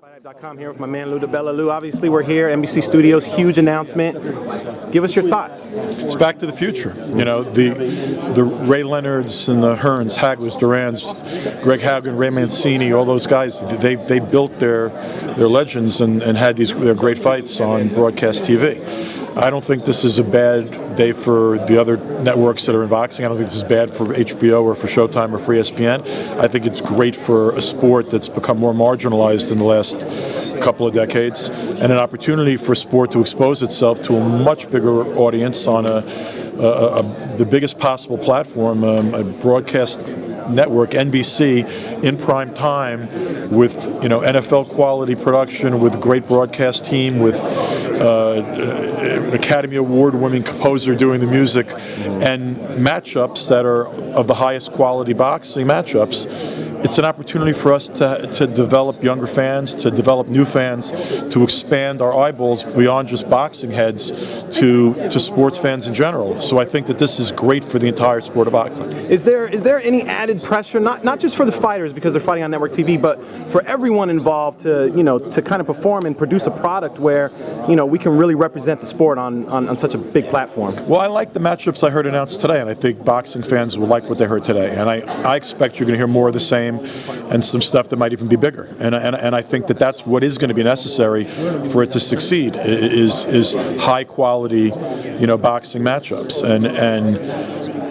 FightHype.com here with my man Lou DiBella. Lou, obviously we're here, NBC Studios, huge announcement. Give us your thoughts. It's back to the future. You know, the Ray Leonards and the Hearns, Haglers, Durans, Greg Haugen, Ray Mancini, all those guys, they built their legends and had their great fights on broadcast TV. I don't think this is a bad day for the other networks that are in boxing. I don't think this is bad for HBO or for Showtime or for ESPN. I think it's great for a sport that's become more marginalized in the last couple of decades, and an opportunity for sport to expose itself to a much bigger audience on the biggest possible platform, a broadcast network, NBC, in prime time, with NFL quality production, with great broadcast team, with an Academy Award-winning composer doing the music, and matchups that are of the highest quality boxing matchups. It's an opportunity for us to develop younger fans, to develop new fans, to expand our eyeballs beyond just boxing heads to sports fans in general. So I think that this is great for the entire sport of boxing. Is there any added pressure, not just for the fighters because they're fighting on network TV, but for everyone involved to kind of perform and produce a product where we can really represent the sport on such a big platform? Well, I like the matchups I heard announced today, and I think boxing fans will like what they heard today. And I expect you're going to hear more of the same, and some stuff that might even be bigger. And I think that that's what is going to be necessary for it to succeed, is high quality, boxing matchups. And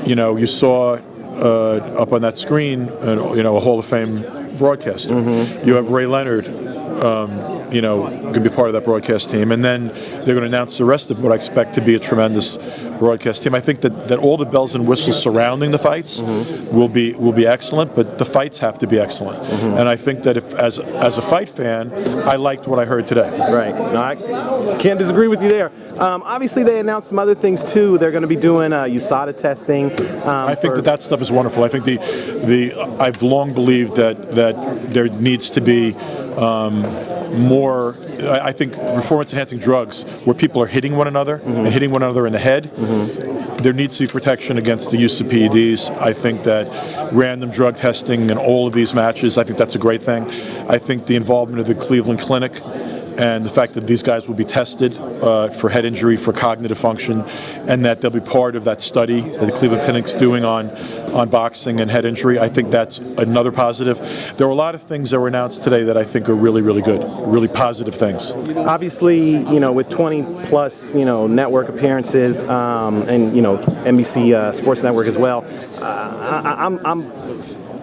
you saw up on that screen, a Hall of Fame broadcaster. Mm-hmm. You have Ray Leonard, going to be part of that broadcast team, and then they're going to announce the rest of what I expect to be a tremendous broadcast team. I think that all the bells and whistles surrounding the fights will be excellent, but the fights have to be excellent. And I think that if, as a fight fan, I liked what I heard today. Right. No, I can't disagree with you there. Obviously, they announced some other things too. They're going to be doing USADA testing. I think that stuff is wonderful. I think I've long believed that there needs to be more. I think performance-enhancing drugs, where people are hitting one another and hitting one another in the head, there needs to be protection against the use of PEDs. I think that random drug testing in all of these matches, I think that's a great thing. I think the involvement of the Cleveland Clinic and the fact that these guys will be tested for head injury, for cognitive function, and that they'll be part of that study that the Cleveland Clinic's doing on boxing and head injury, I think that's another positive. There were a lot of things that were announced today that I think are really, really good, really positive things. Obviously, with 20 plus, network appearances, and NBC Sports Network as well,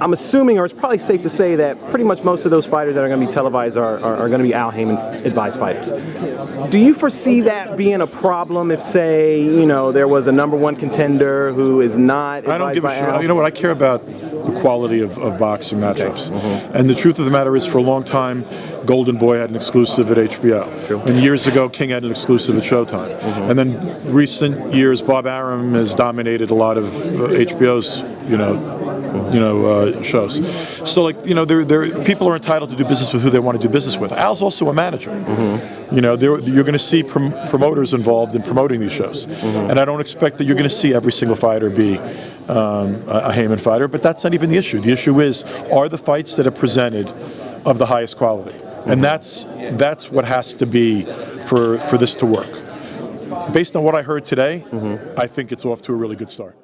I'm assuming, or it's probably safe to say, that pretty much most of those fighters that are going to be televised are going to be Al Heyman advised fighters. Do you foresee that being a problem if, say, there was a #1 contender who is not? I don't give a shit. You know what? I care about the quality of boxing matchups. Okay. And the truth of the matter is, for a long time, Golden Boy had an exclusive at HBO. True. And years ago, King had an exclusive at Showtime. And then recent years, Bob Arum has dominated a lot of HBO's, shows. So, people are entitled to do business with who they want to do business with. Al's also a manager. You're going to see promoters involved in promoting these shows. And I don't expect that you're going to see every single fighter be a Heyman fighter, but that's not even the issue. The issue is, are the fights that are presented of the highest quality? And that's what has to be for this to work. Based on what I heard today, I think it's off to a really good start.